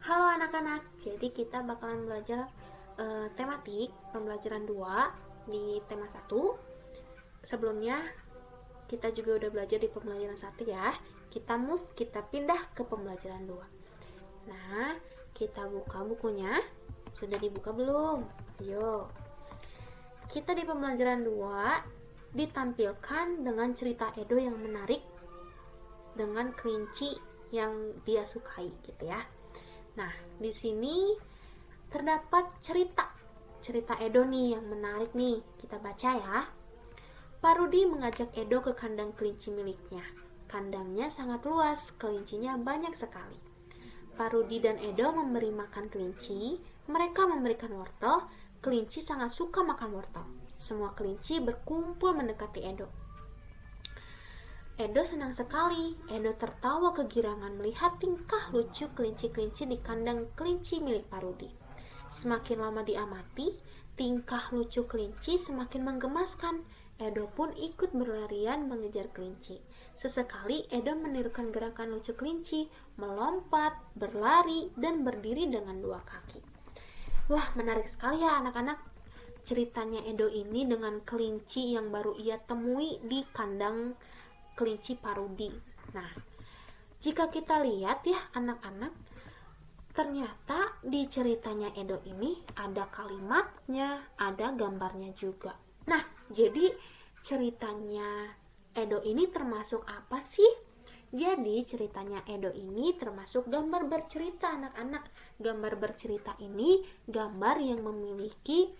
Halo anak-anak, jadi kita bakalan belajar tematik pembelajaran 2 di tema 1. Sebelumnya kita juga udah belajar di pembelajaran 1 ya. Kita pindah ke pembelajaran 2. Nah, kita buka bukunya. Sudah dibuka belum? Ayo. Kita di pembelajaran 2 ditampilkan dengan cerita Edo yang menarik dengan kelinci yang dia sukai gitu ya. Nah, di sini terdapat cerita Edo nih yang menarik nih. Kita baca ya. Pak Rudi mengajak Edo ke kandang kelinci miliknya. Kandangnya sangat luas, kelincinya banyak sekali. Pak Rudi dan Edo memberi makan kelinci. Mereka memberikan wortel. Kelinci sangat suka makan wortel. Semua kelinci berkumpul mendekati Edo. Edo senang sekali. Edo tertawa kegirangan melihat tingkah lucu kelinci-kelinci di kandang kelinci milik Pak Rudi. Semakin lama diamati, tingkah lucu kelinci semakin menggemaskan. Edo pun ikut berlarian mengejar kelinci. Sesekali Edo menirukan gerakan lucu kelinci, melompat, berlari, dan berdiri dengan dua kaki. Wah, menarik sekali ya anak-anak. Ceritanya Edo ini dengan kelinci yang baru ia temui di kandang kelinci Pak Rudi. Nah, jika kita lihat ya anak-anak, ternyata di ceritanya Edo ini ada kalimatnya, ada gambarnya juga. Nah, jadi ceritanya Edo ini termasuk apa sih? Jadi ceritanya Edo ini termasuk gambar bercerita anak-anak. Gambar bercerita ini gambar yang memiliki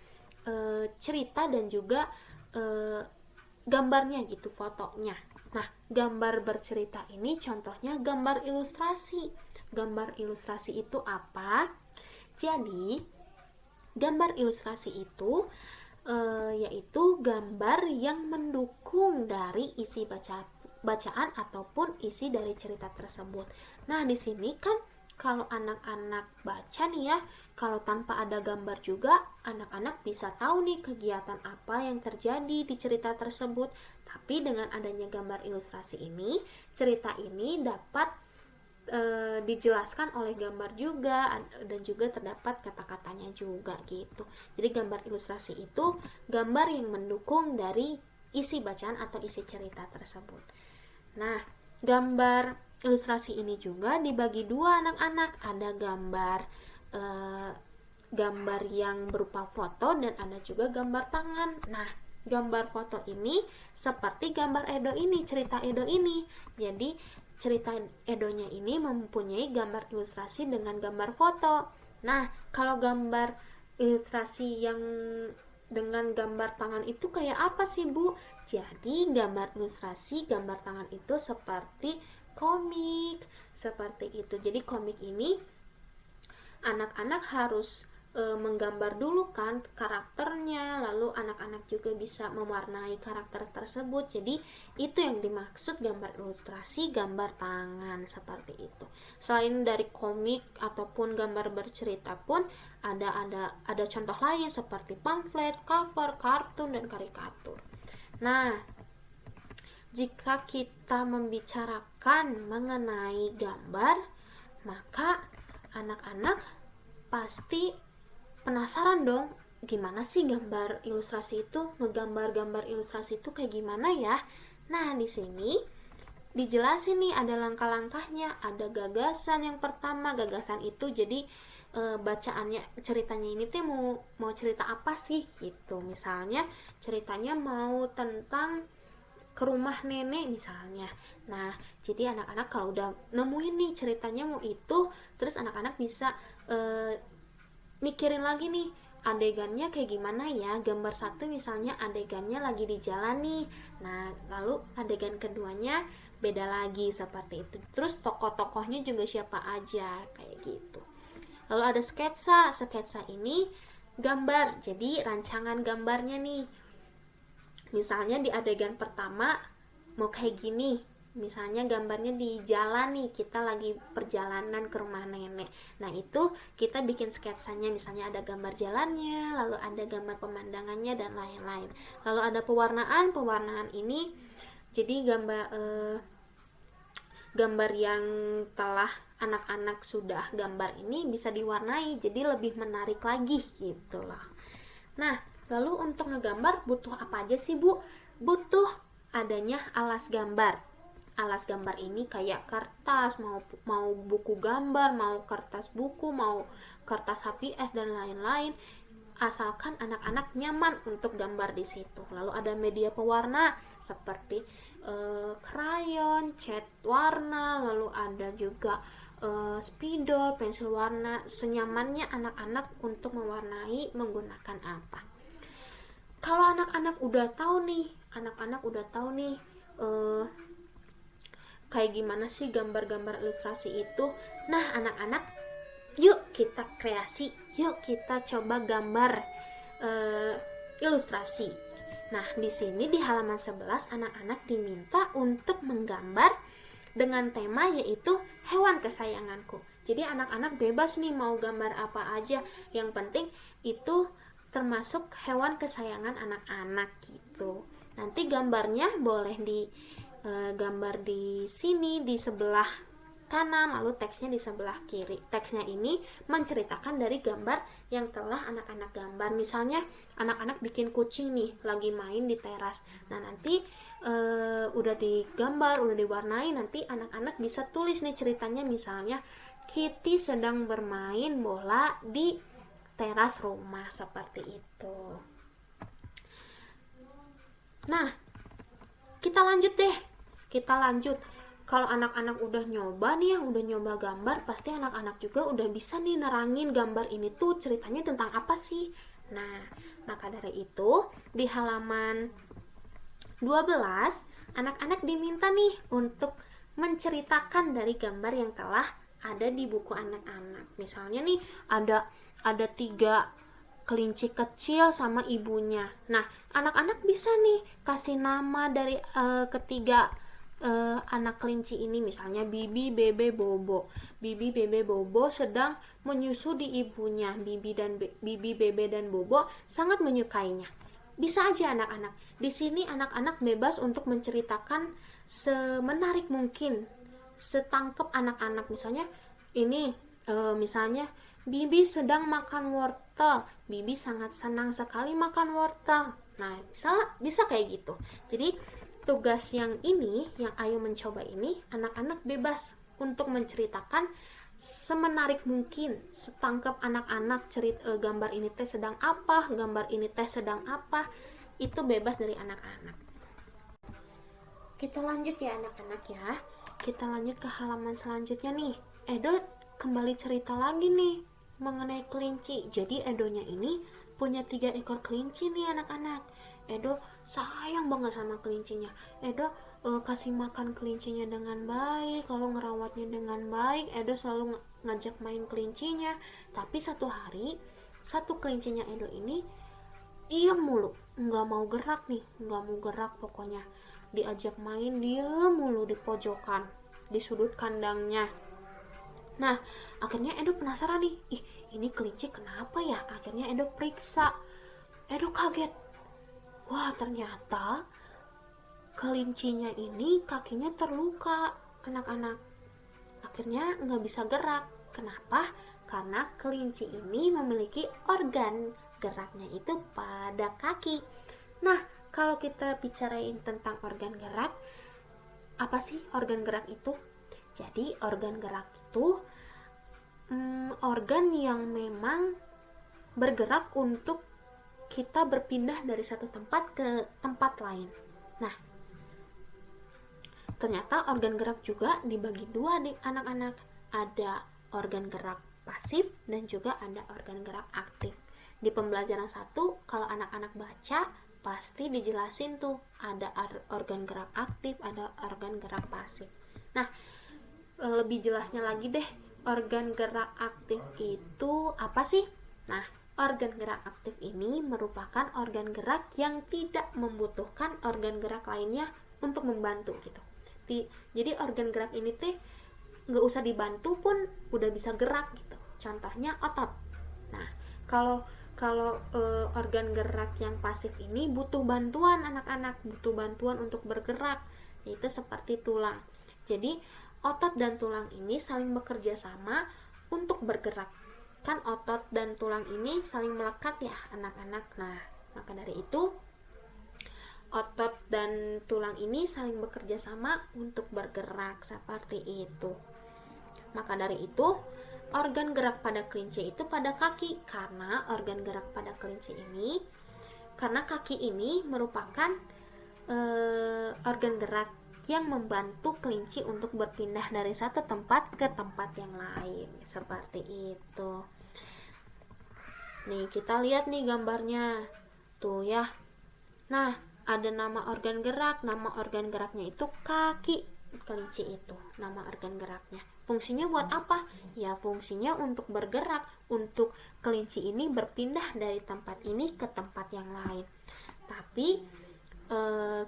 cerita dan juga gambarnya gitu, fotonya. Nah, gambar bercerita ini contohnya gambar ilustrasi. Gambar ilustrasi itu apa? Jadi, gambar ilustrasi itu yaitu gambar yang mendukung dari isi bacaan ataupun isi dari cerita tersebut. Nah, di sini kan kalau anak-anak baca nih ya, kalau tanpa ada gambar juga, anak-anak bisa tahu nih kegiatan apa yang terjadi di cerita tersebut. Tapi dengan adanya gambar ilustrasi ini, cerita ini dapat dijelaskan oleh gambar juga, dan juga terdapat kata-katanya juga gitu. Jadi gambar ilustrasi itu gambar yang mendukung dari isi bacaan atau isi cerita tersebut. Nah, gambar ilustrasi ini juga dibagi dua anak-anak. Ada gambar yang berupa foto dan ada juga gambar tangan. Nah, gambar foto ini seperti gambar Edo ini, cerita Edo ini. Jadi cerita Edonya ini mempunyai gambar ilustrasi dengan gambar foto. Nah, kalau gambar ilustrasi yang dengan gambar tangan itu kayak apa sih, Bu? Jadi, gambar ilustrasi, gambar tangan itu seperti komik, seperti itu. Jadi, komik ini anak-anak harus menggambar dulu kan karakternya, lalu anak-anak juga bisa mewarnai karakter tersebut. Jadi itu yang dimaksud gambar ilustrasi, gambar tangan seperti itu. Selain dari komik ataupun gambar bercerita pun ada contoh lain seperti pamflet, cover, kartun dan karikatur. Nah, jika kita membicarakan mengenai gambar, maka anak-anak pasti penasaran dong, gimana sih gambar ilustrasi itu, ngegambar-gambar ilustrasi itu kayak gimana ya? Nah, di sini dijelasin nih ada langkah-langkahnya, ada gagasan yang pertama. Gagasan itu jadi bacaannya, ceritanya ini tuh mau cerita apa sih gitu. Misalnya ceritanya mau tentang ke rumah nenek misalnya. Nah, jadi anak-anak kalau udah nemuin nih ceritanya mau itu, terus anak-anak bisa mikirin lagi nih adegannya kayak gimana ya. Gambar satu misalnya adegannya lagi di jalan nih, nah lalu adegan keduanya beda lagi seperti itu. Terus tokoh-tokohnya juga siapa aja kayak gitu. Lalu ada sketsa ini gambar, jadi rancangan gambarnya nih. Misalnya di adegan pertama mau kayak gini, misalnya gambarnya di jalan nih, kita lagi perjalanan ke rumah nenek. Nah, itu kita bikin sketsanya, misalnya ada gambar jalannya, lalu ada gambar pemandangannya dan lain-lain. Lalu ada pewarnaan ini jadi gambar yang telah anak-anak sudah gambar ini bisa diwarnai jadi lebih menarik lagi gitu loh. Nah, lalu untuk ngegambar butuh apa aja sih Bu? Butuh adanya alas gambar. Alas gambar ini kayak kertas, mau buku gambar, mau kertas buku, mau kertas HPS dan lain-lain. Asalkan anak-anak nyaman untuk gambar di situ. Lalu ada media pewarna seperti krayon, cat warna, lalu ada juga spidol, pensil warna, senyamannya anak-anak untuk mewarnai menggunakan apa. Kalau anak-anak udah tahu nih, kayak gimana sih gambar-gambar ilustrasi itu. Nah, anak-anak, yuk kita kreasi, yuk kita coba gambar ilustrasi. Nah, di sini di halaman 11 anak-anak diminta untuk menggambar dengan tema yaitu hewan kesayanganku. Jadi anak-anak bebas nih mau gambar apa aja, yang penting itu termasuk hewan kesayangan anak-anak gitu. Nanti gambarnya boleh gambar di sini di sebelah kanan, lalu teksnya di sebelah kiri. Teksnya ini menceritakan dari gambar yang telah anak-anak gambar. Misalnya anak-anak bikin kucing nih lagi main di teras. Nah, nanti udah digambar, udah diwarnai, nanti anak-anak bisa tulis nih ceritanya, misalnya Kitty sedang bermain bola di teras rumah, seperti itu. Nah, kita lanjut. Kalau anak-anak udah nyoba gambar, pasti anak-anak juga udah bisa nih nerangin gambar ini tuh ceritanya tentang apa sih. Nah, maka dari itu di halaman 12 anak-anak diminta nih untuk menceritakan dari gambar yang telah ada di buku anak-anak. Misalnya nih ada 3 kelinci kecil sama ibunya. Nah, anak-anak bisa nih kasih nama dari ketiga anak kelinci ini, misalnya Bibi, Bebe, Bobo. Bibi, Bebe, Bobo sedang menyusu di ibunya. Bibi, Bebe dan Bobo sangat menyukainya. Bisa aja anak-anak. Di sini anak-anak bebas untuk menceritakan semenarik mungkin, setangkep anak-anak. Misalnya ini misalnya Bibi sedang makan wortel. Bibi sangat senang sekali makan wortel. Nah, bisa kayak gitu. Jadi tugas yang Ayo Mencoba ini, anak-anak bebas untuk menceritakan semenarik mungkin, setangkap anak-anak gambar ini teh sedang apa, gambar ini teh sedang apa, itu bebas dari anak-anak. Kita lanjut ya anak-anak ya. Kita lanjut ke halaman selanjutnya nih. Edo kembali cerita lagi nih mengenai kelinci. Jadi Edonya ini punya 3 ekor kelinci nih anak-anak. Edo sayang banget sama kelincinya. Edo kasih makan kelincinya dengan baik, lalu ngerawatnya dengan baik. Edo selalu ngajak main kelincinya. Tapi satu hari, satu kelincinya Edo ini diam mulu, nggak mau gerak pokoknya. Diajak main diam mulu di pojokan, di sudut kandangnya. Nah, akhirnya Edo penasaran nih, ini kelinci kenapa ya? Akhirnya Edo periksa. Edo kaget. Wah, ternyata kelincinya ini kakinya terluka, anak-anak. Akhirnya nggak bisa gerak. Kenapa? Karena kelinci ini memiliki organ geraknya itu pada kaki. Nah, kalau kita bicarain tentang organ gerak, apa sih organ gerak itu? Jadi, organ gerak itu organ yang memang bergerak untuk kita berpindah dari satu tempat ke tempat lain. Nah, ternyata organ gerak juga dibagi 2 nih anak-anak. Ada organ gerak pasif dan juga ada organ gerak aktif. Di pembelajaran 1, kalau anak-anak baca pasti dijelasin tuh, ada organ gerak aktif, ada organ gerak pasif. Nah, lebih jelasnya lagi deh, organ gerak aktif itu apa sih? Nah, organ gerak aktif ini merupakan organ gerak yang tidak membutuhkan organ gerak lainnya untuk membantu gitu. Jadi organ gerak ini tuh nggak usah dibantu pun udah bisa gerak gitu. Contohnya otot. Nah, kalau organ gerak yang pasif ini butuh bantuan anak-anak, butuh bantuan untuk bergerak, yaitu seperti tulang. Jadi otot dan tulang ini saling bekerja sama untuk bergerak. Kan otot dan tulang ini saling melekat ya anak-anak. Nah, maka dari itu otot dan tulang ini saling bekerja sama untuk bergerak seperti itu. Maka dari itu organ gerak pada kelinci itu pada kaki, karena organ gerak pada kelinci ini, karena kaki ini merupakan organ gerak yang membantu kelinci untuk berpindah dari satu tempat ke tempat yang lain, seperti itu. Nih kita lihat nih gambarnya tuh ya. Nah, ada nama organ gerak. Nama organ geraknya itu kaki kelinci itu, nama organ geraknya. Fungsinya buat apa? Ya fungsinya untuk bergerak, untuk kelinci ini berpindah dari tempat ini ke tempat yang lain. Tapi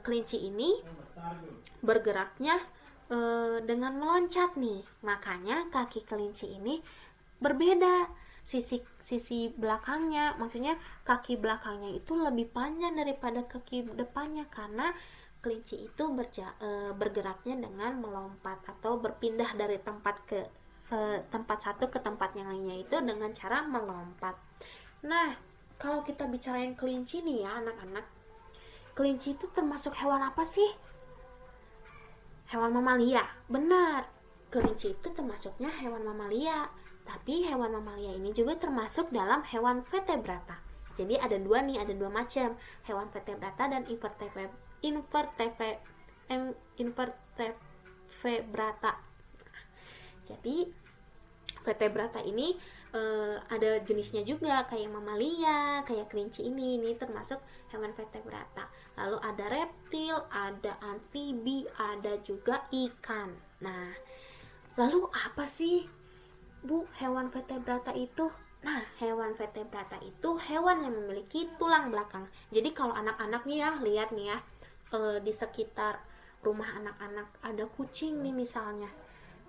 kelinci ini bergeraknya dengan meloncat nih. Makanya kaki kelinci ini berbeda. Sisi belakangnya, maksudnya kaki belakangnya itu lebih panjang daripada kaki depannya, karena kelinci itu bergeraknya dengan melompat atau berpindah dari tempat tempat satu ke tempat yang lainnya itu dengan cara melompat. Nah, kalau kita bicarain kelinci nih ya anak-anak, kelinci itu termasuk hewan apa sih? Hewan mamalia. Benar, kelinci itu termasuknya hewan mamalia. Tapi hewan mamalia ini juga termasuk dalam hewan vertebrata. Jadi ada dua macam, hewan vertebrata dan invertebrata. Jadi vertebrata ini ada jenisnya juga, kayak mamalia, kayak kelinci ini termasuk hewan vertebrata. Lalu ada reptil, ada amfibi, ada juga ikan. Nah, lalu apa sih Bu, hewan vertebrata itu? Nah, hewan vertebrata itu hewan yang memiliki tulang belakang. Jadi kalau anak-anak nih ya, lihat nih ya, di sekitar rumah anak-anak ada kucing nih misalnya.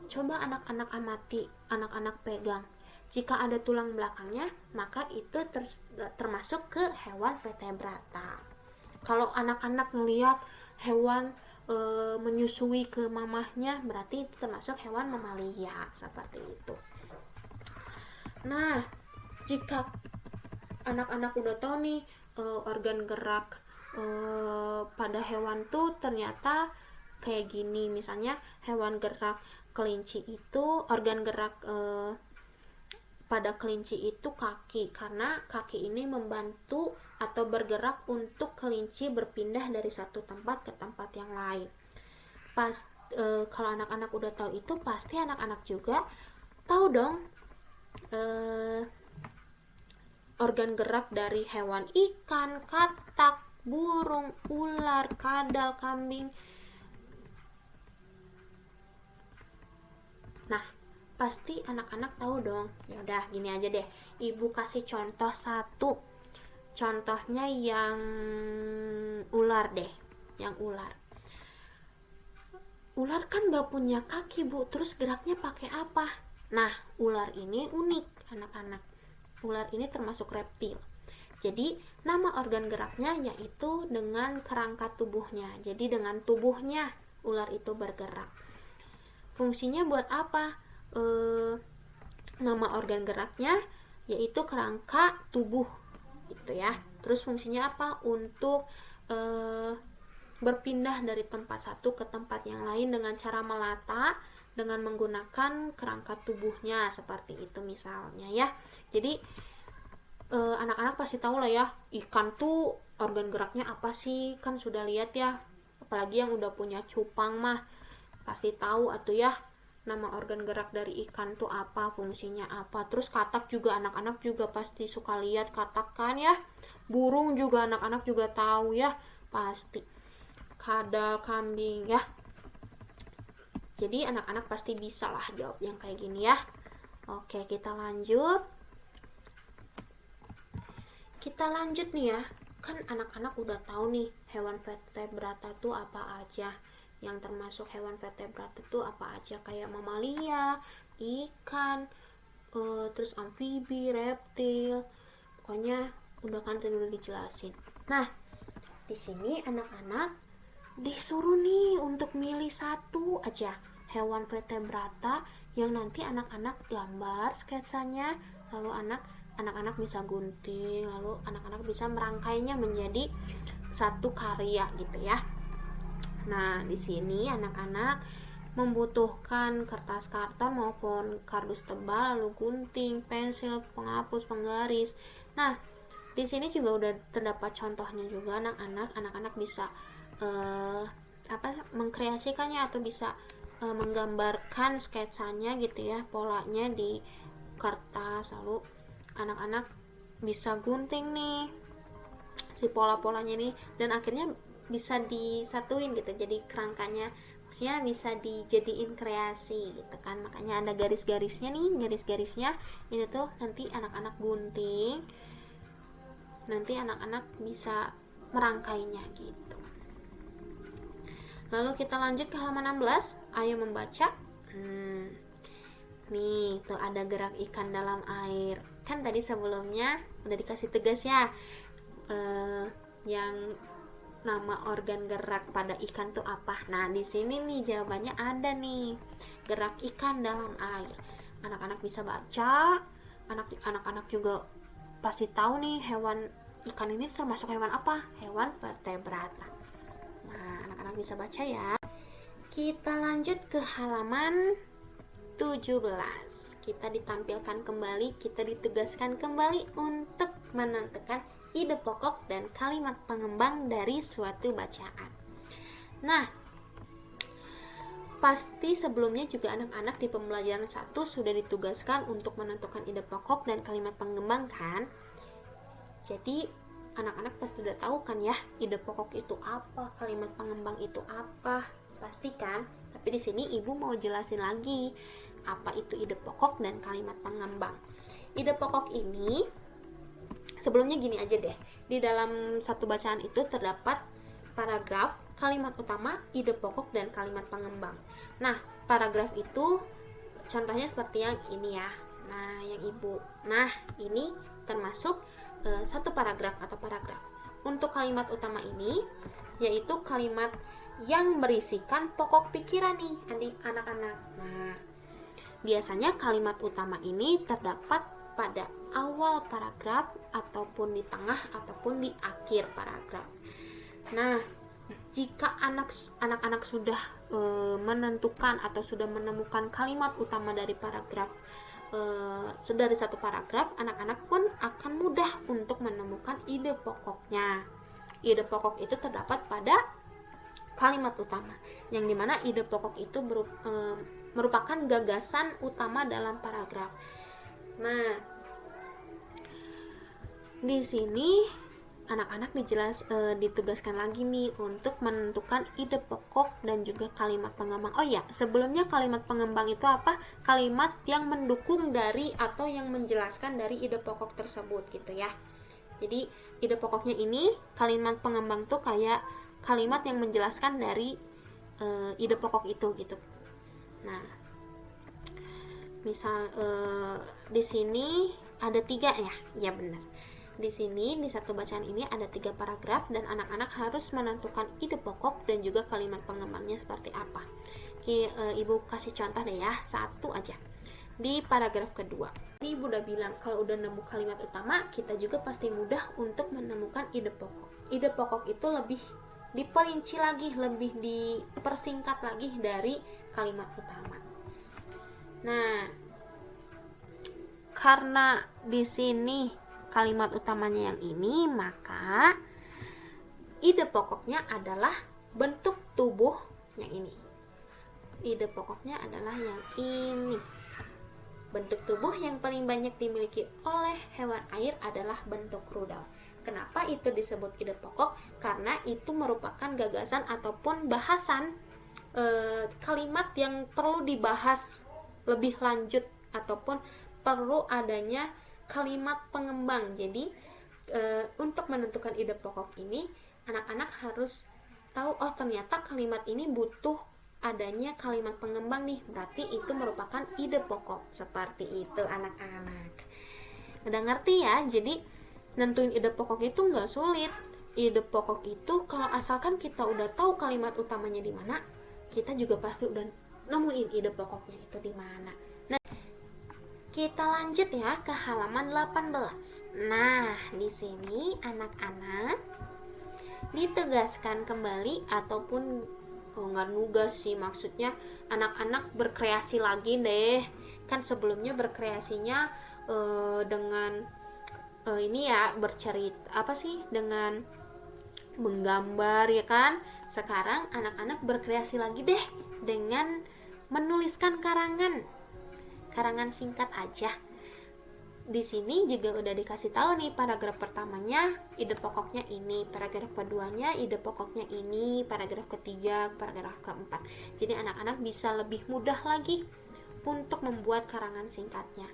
Coba anak-anak amati, anak-anak pegang. Jika ada tulang belakangnya, maka itu termasuk ke hewan vertebrata. Kalau anak-anak ngelihat hewan menyusui ke mamahnya, berarti itu termasuk hewan mamalia, seperti itu. Nah, jika anak-anak udah tahu nih organ gerak pada hewan tuh ternyata kayak gini. Misalnya hewan gerak kelinci itu, organ gerak pada kelinci itu kaki, karena kaki ini membantu atau bergerak untuk kelinci berpindah dari satu tempat ke tempat yang lain. Kalau anak-anak udah tahu itu, pasti anak-anak juga tahu dong organ gerak dari hewan ikan, katak, burung, ular, kadal, kambing. Nah, pasti anak-anak tahu dong. Ya udah, gini aja deh. Ibu kasih contoh satu. Contohnya yang ular deh, yang ular. Ular kan gak punya kaki, Bu. Terus geraknya pakai apa? Nah, ular ini unik, anak-anak. Ular ini termasuk reptil. Jadi, nama organ geraknya yaitu dengan kerangka tubuhnya. Jadi, dengan tubuhnya ular itu bergerak. Fungsinya buat apa? Nama organ geraknya yaitu kerangka tubuh, gitu ya. Terus fungsinya apa? Untuk berpindah dari tempat satu ke tempat yang lain dengan cara melata, dengan menggunakan kerangka tubuhnya, seperti itu misalnya ya. Jadi anak-anak pasti tahu lah ya, ikan tuh organ geraknya apa sih, kan sudah lihat ya. Apalagi yang udah punya cupang mah pasti tahu atuh ya, nama organ gerak dari ikan tuh apa, fungsinya apa. Terus katak juga, anak-anak juga pasti suka lihat katak kan ya. Burung juga anak-anak juga tahu ya, pasti. Kadal, kambing ya. Jadi anak-anak pasti bisa lah jawab yang kayak gini ya. Oke, kita lanjut. Kita lanjut nih ya. Kan anak-anak udah tahu nih hewan vertebrata tuh apa aja. Yang termasuk hewan vertebrata tuh apa aja, kayak mamalia, ikan, terus amfibi, reptil. Pokoknya udah kan tadi udah dijelasin. Nah, di sini anak-anak disuruh nih untuk milih satu aja. hewan vertebrata yang nanti anak-anak gambar sketsanya, lalu anak-anak bisa gunting, lalu anak-anak bisa merangkainya menjadi satu karya gitu ya. Nah, di sini anak-anak membutuhkan kertas karton maupun kardus tebal, lalu gunting, pensil, penghapus, penggaris. Nah, di sini juga udah terdapat contohnya juga anak-anak bisa mengkreasikannya atau bisa menggambarkan sketsanya gitu ya, polanya di kertas, lalu anak-anak bisa gunting nih si pola-polanya nih, dan akhirnya bisa disatuin gitu jadi kerangkanya, maksudnya bisa dijadiin kreasi gitu kan. Makanya ada garis-garisnya nih, garis-garisnya itu tuh nanti anak-anak gunting, nanti anak-anak bisa merangkainya gitu. Lalu kita lanjut ke halaman 16, ayo membaca. Nih tuh ada gerak ikan dalam air, kan tadi sebelumnya udah dikasih tugas ya, yang nama organ gerak pada ikan tuh apa. Nah, di sini nih jawabannya ada nih, gerak ikan dalam air. Anak-anak bisa baca, anak-anak juga pasti tahu nih hewan ikan ini termasuk hewan apa, hewan vertebrata. Nah, anak-anak bisa baca ya. Kita lanjut ke halaman 17. Kita ditampilkan kembali, kita ditugaskan kembali untuk menentukan ide pokok dan kalimat pengembang dari suatu bacaan. Nah, pasti sebelumnya juga anak-anak di pembelajaran 1 sudah ditugaskan untuk menentukan ide pokok dan kalimat pengembang kan? Jadi anak-anak pasti sudah tahu kan ya, ide pokok itu apa, kalimat pengembang itu apa, pasti kan? Tapi di sini ibu mau jelasin lagi apa itu ide pokok dan kalimat pengembang. Ide pokok ini sebelumnya gini aja deh, di dalam satu bacaan itu terdapat paragraf, kalimat utama, ide pokok, dan kalimat pengembang. Nah, paragraf itu contohnya seperti yang ini ya. Nah, ini termasuk satu paragraf atau paragraf. Untuk kalimat utama ini yaitu kalimat yang berisikan pokok pikiran nih anak-anak. Nah, biasanya kalimat utama ini terdapat pada awal paragraf ataupun di tengah ataupun di akhir paragraf. Nah, jika anak-anak sudah menentukan atau sudah menemukan kalimat utama dari paragraf, dari satu paragraf, anak-anak pun akan mudah untuk menemukan ide pokoknya. Ide pokok itu terdapat pada kalimat utama, yang dimana ide pokok itu merupakan gagasan utama dalam paragraf. Nah, di sini anak-anak ditugaskan lagi nih untuk menentukan ide pokok dan juga kalimat pengembang. Oh ya, sebelumnya kalimat pengembang itu apa? Kalimat yang mendukung dari atau yang menjelaskan dari ide pokok tersebut gitu ya. Jadi ide pokoknya ini, kalimat pengembang tuh kayak kalimat yang menjelaskan dari ide pokok itu gitu. Nah, misal di sini ada 3 ya, ya benar. Di sini di satu bacaan ini ada 3 paragraf dan anak-anak harus menentukan ide pokok dan juga kalimat pengembangnya seperti apa. Ibu kasih contoh deh ya, satu aja. Di paragraf kedua, ini ibu udah bilang kalau udah nemu kalimat utama, kita juga pasti mudah untuk menemukan ide pokok. Ide pokok itu lebih diperinci lagi, lebih dipersingkat lagi dari kalimat utama. Nah, karena di sini kalimat utamanya yang ini, maka ide pokoknya adalah bentuk tubuh yang ini. Ide pokoknya adalah yang ini. Bentuk tubuh yang paling banyak dimiliki oleh hewan air adalah bentuk rudal. Kenapa itu disebut ide pokok? Karena itu merupakan gagasan ataupun bahasan kalimat yang perlu dibahas lebih lanjut ataupun perlu adanya kalimat pengembang. Jadi untuk menentukan ide pokok ini, anak-anak harus tahu, oh ternyata kalimat ini butuh adanya kalimat pengembang nih, berarti itu merupakan ide pokok. Seperti itu anak-anak. Udah ngerti ya? Jadi nentuin ide pokok itu nggak sulit. Ide pokok itu kalau asalkan kita udah tahu kalimat utamanya di mana, kita juga pasti udah nemuin ide pokoknya itu di mana. Nah, kita lanjut ya ke halaman 18. Nah, di sini anak-anak ditugaskan kembali ataupun nggak nugas sih, maksudnya anak-anak berkreasi lagi deh. Kan sebelumnya berkreasinya dengan ini ya, bercerita apa sih, dengan menggambar ya kan. Sekarang anak-anak berkreasi lagi deh dengan menuliskan karangan singkat aja. Di sini juga udah dikasih tahu nih, paragraf pertamanya ide pokoknya ini, paragraf keduanya ide pokoknya ini, paragraf ketiga, paragraf keempat. Jadi anak-anak bisa lebih mudah lagi untuk membuat karangan singkatnya.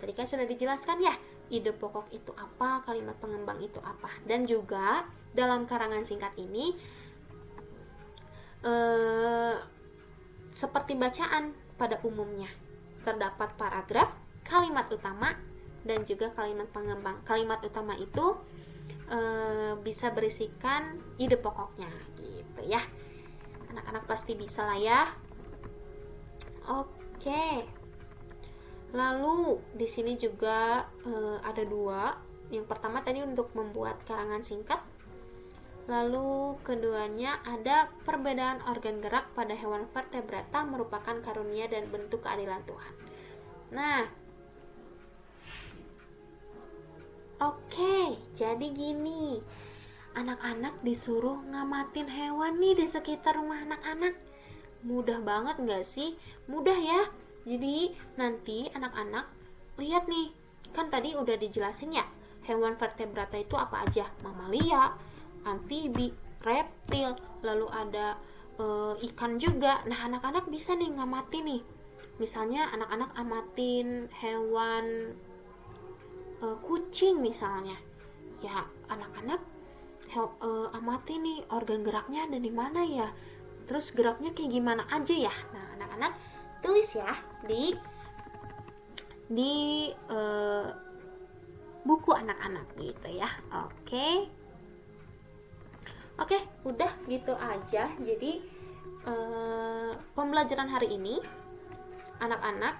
Tadi kan sudah dijelaskan ya, ide pokok itu apa, kalimat pengembang itu apa. Dan juga dalam karangan singkat ini seperti bacaan pada umumnya, terdapat paragraf, kalimat utama, dan juga kalimat pengembang. Kalimat utama itu bisa berisikan ide pokoknya gitu ya. Anak-anak pasti bisa lah ya. Oke. Lalu di sini juga ada dua. Yang pertama tadi untuk membuat karangan singkat. Lalu keduanya ada perbedaan organ gerak pada hewan vertebrata merupakan karunia dan bentuk keadilan Tuhan. Nah, oke, jadi gini, anak-anak disuruh ngamatin hewan nih di sekitar rumah anak-anak. Mudah banget gak sih? Mudah ya. Jadi nanti anak-anak lihat nih, kan tadi udah dijelasin ya, hewan vertebrata itu apa aja? Mamalia, amfibi, reptil, lalu ada ikan juga. Nah, anak-anak bisa nih ngamati nih. Misalnya anak-anak amatin hewan kucing misalnya. Ya, anak-anak amati nih organ geraknya ada di mana ya. Terus geraknya kayak gimana aja ya. Nah, anak-anak tulis ya di buku anak-anak gitu ya. Oke, udah gitu aja. Jadi pembelajaran hari ini anak-anak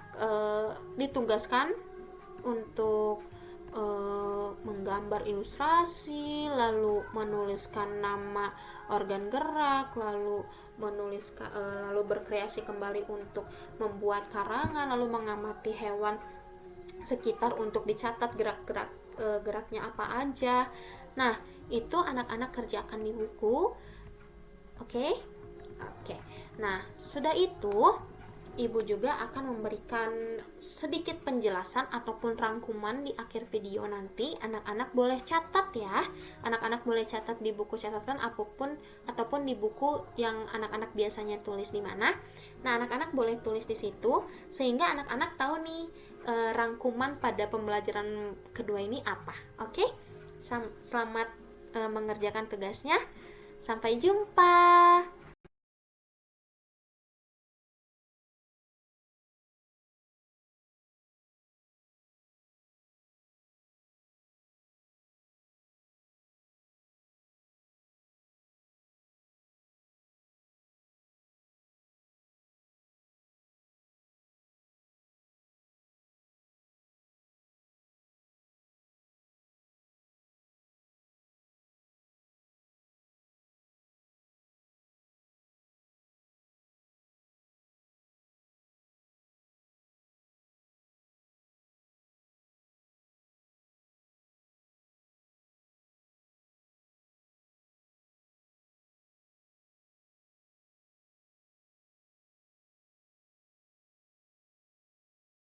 ditugaskan untuk menggambar ilustrasi, lalu menuliskan nama organ gerak, lalu lalu berkreasi kembali untuk membuat karangan, lalu mengamati hewan sekitar untuk dicatat geraknya apa aja. Nah, itu anak-anak kerjakan di buku. Oke. Nah, sudah itu Ibu juga akan memberikan sedikit penjelasan ataupun rangkuman di akhir video nanti. Anak-anak boleh catat ya. Anak-anak boleh catat di buku catatan ataupun di buku yang anak-anak biasanya tulis di mana. Nah, anak-anak boleh tulis di situ sehingga anak-anak tahu nih rangkuman pada pembelajaran kedua ini apa. Oke? Selamat mengerjakan tugasnya. Sampai jumpa.